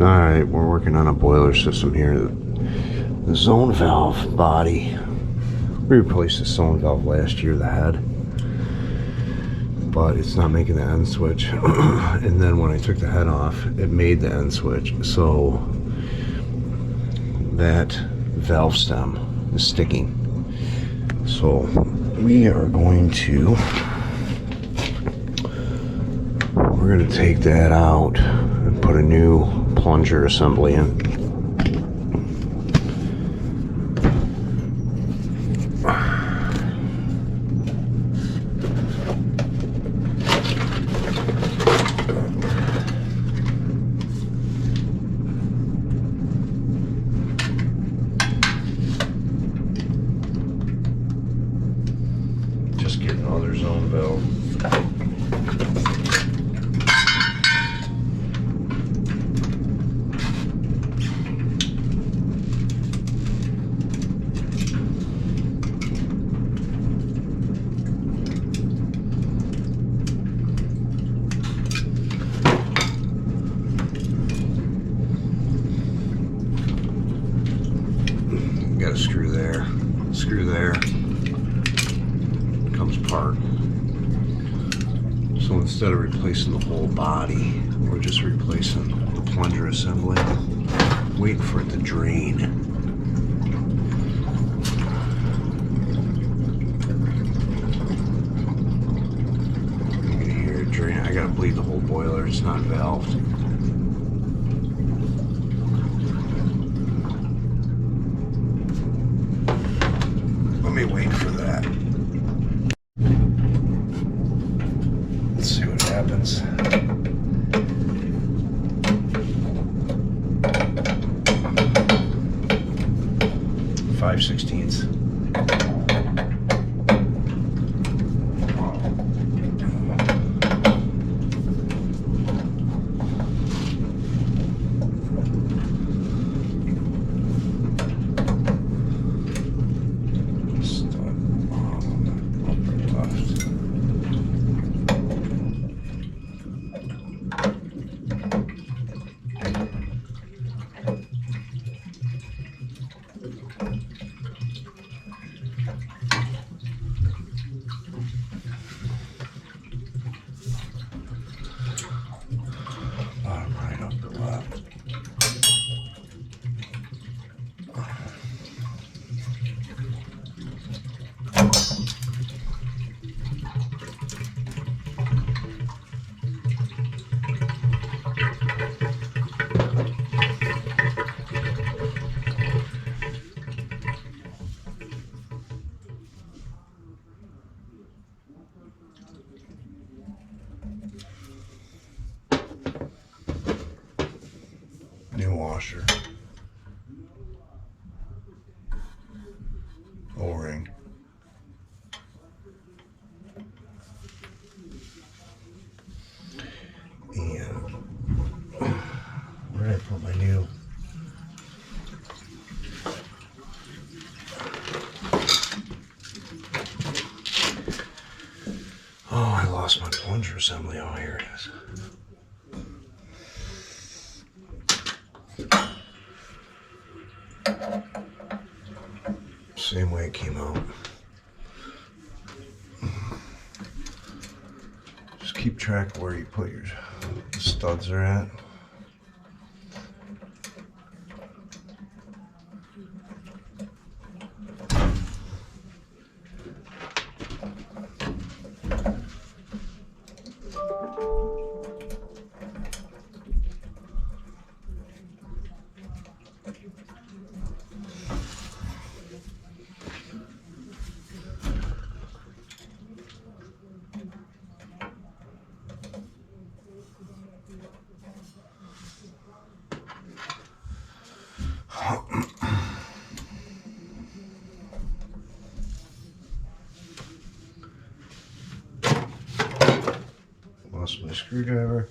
Alright, we're working on a boiler system here. The zone valve body. We replaced the zone valve last year, the head. But it's not making the end switch. And then when I took the head off, it made the end switch. So that valve stem is sticking. So we are going to take that out and put a new plunger assembly in. Just get another zone valve. Got a screw there, comes apart. So instead of replacing the whole body, we're just replacing the plunger assembly, waiting for it to drain. You can hear it drain. I gotta bleed the whole boiler, it's not valved. Let me wait for that. Let's see what happens. .5/16. Bottom right up the left. New washer, O-ring, and where did I put my new? Oh, I lost my plunger assembly. Oh, here it is. Same way it came out. Just keep track of where you put your studs are at. Lost my screwdriver.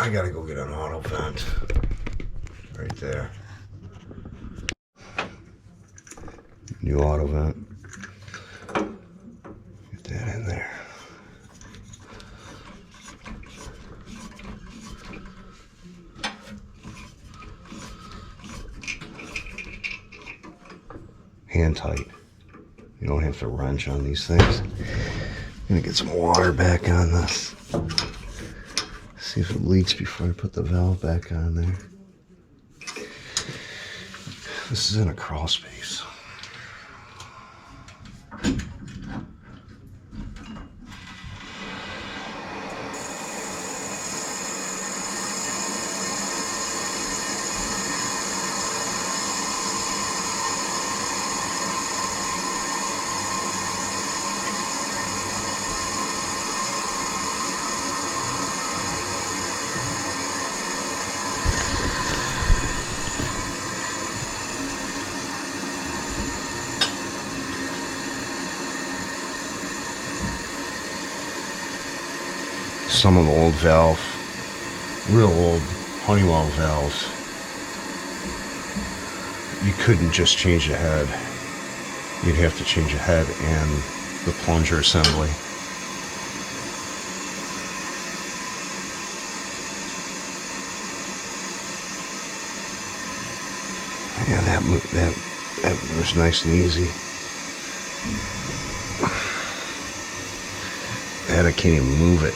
I gotta go get an auto vent. Right there. New auto vent. Get that in there. Hand tight. You don't have to wrench on these things. I'm gonna get some water back on this. See if it leaks before I put the valve back on there. This is in a crawl space. Some of the old valve, real old Honeywell valves, you couldn't just change the head. You'd have to change the head and the plunger assembly. Yeah, that was nice and easy. That I can't even move it.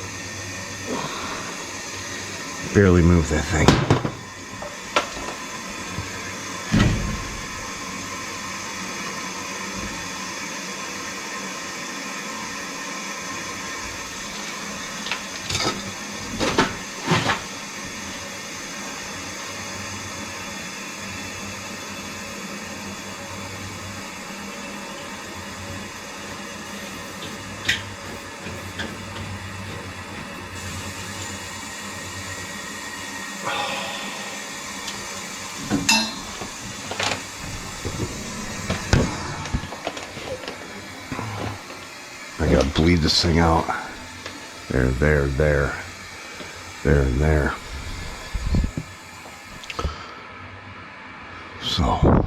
Barely move that thing. I gotta bleed this thing out. There, and there. So.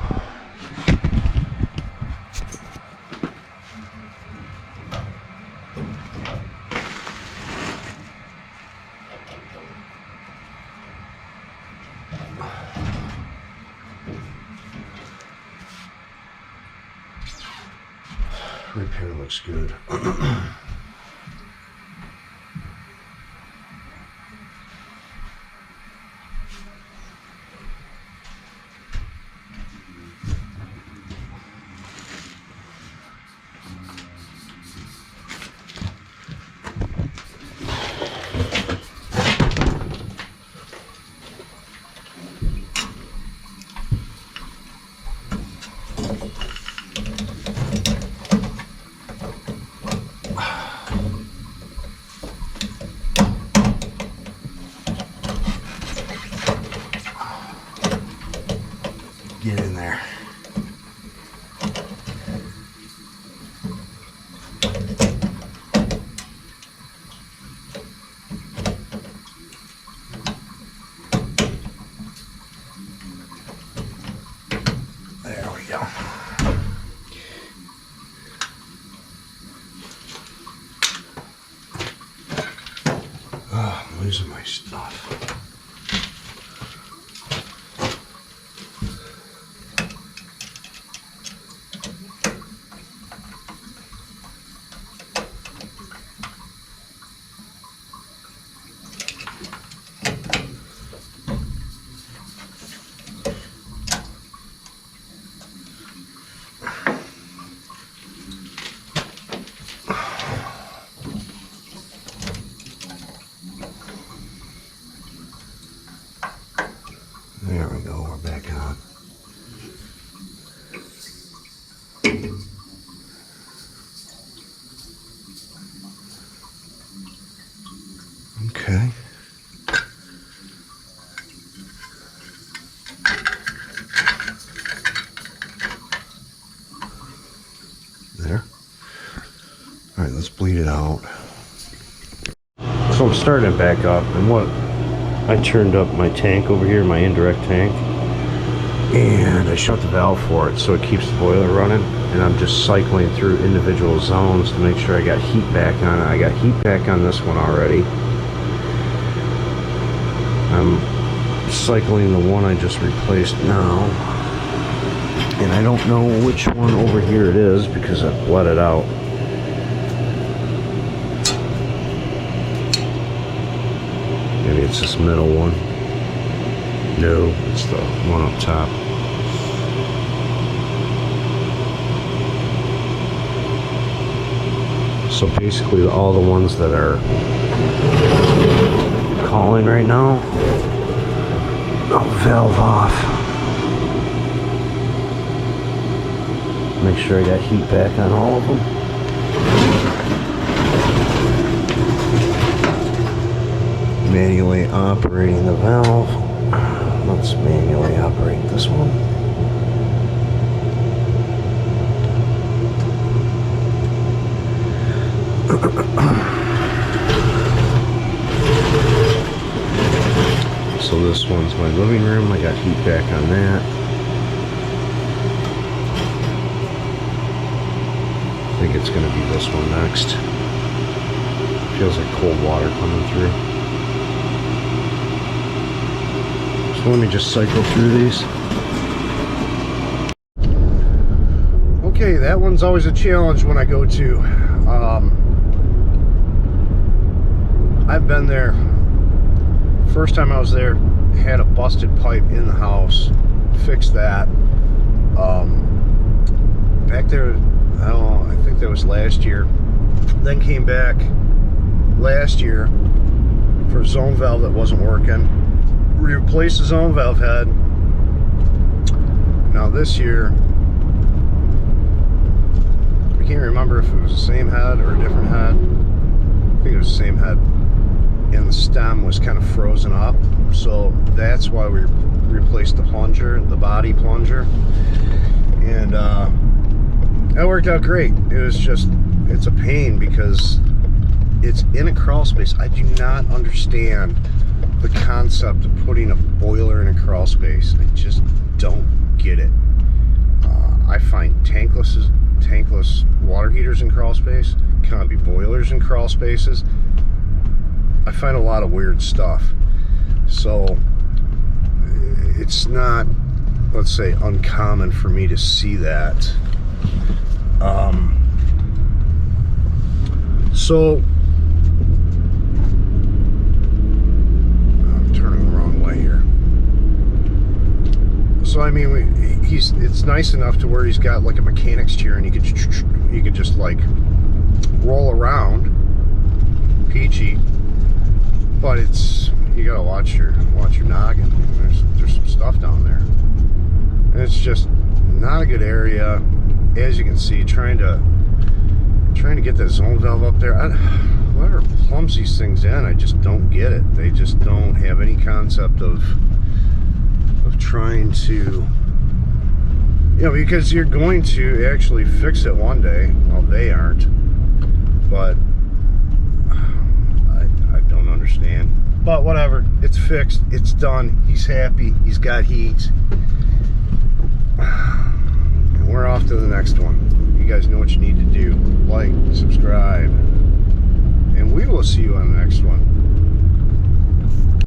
Repair looks good. Get in there. There we go. Oh, I'm losing my stuff. There we go, we're back on. Okay. There. All right, let's bleed it out. So I'm starting it back up, and what I turned up my tank over here, my indirect tank, and I shut the valve for it so it keeps the boiler running, and I'm just cycling through individual zones to make sure I got heat back on it. I got heat back on this one already. I'm cycling the one I just replaced now, and I don't know which one over here it is because I bled it out. Maybe it's this middle one. No, it's the one up top. So basically all the ones that are calling right now, I'll valve off. Make sure I got heat back on all of them. Manually operating the valve. Let's manually operate this one. So this one's my living room. I got heat back on that. I think it's going to be this one next. Feels like cold water coming through. So let me just cycle through these. Okay, that one's always a challenge when I go to. I've been there. First time I was there, had a busted pipe in the house. Fixed that. Back there, I don't know, I think that was last year. Then came back last year for a zone valve that wasn't working. Replaced the zone valve head. Now this year, I can't remember if it was the same head or a different head. I think it was the same head. And the stem was kind of frozen up, so that's why we replaced the plunger, the body plunger, and that worked out great. It was just, it's a pain because it's in a crawl space. I do not understand the concept of putting a boiler in a crawl space. I just don't get it. I find tankless water heaters in crawl space, combi boilers in crawl spaces. I find a lot of weird stuff. So it's not, let's say, uncommon for me to see that. So I'm turning the wrong way here. So I mean, it's nice enough to where he's got like a mechanic's chair, and you could just like roll around, peachy. But it's, you gotta watch your noggin. There's some stuff down there, and it's just not a good area. As you can see, trying to get that zone valve up there. Whoever plumps these things in, I just don't get it. They just don't have any concept of trying to, you know, because you're going to actually fix it one day. Well, they aren't, but I don't understand. But whatever, it's fixed, it's done, he's happy, he's got heat, and we're off to the next one. You guys know what you need to do. Like, subscribe, and we will see you on the next one.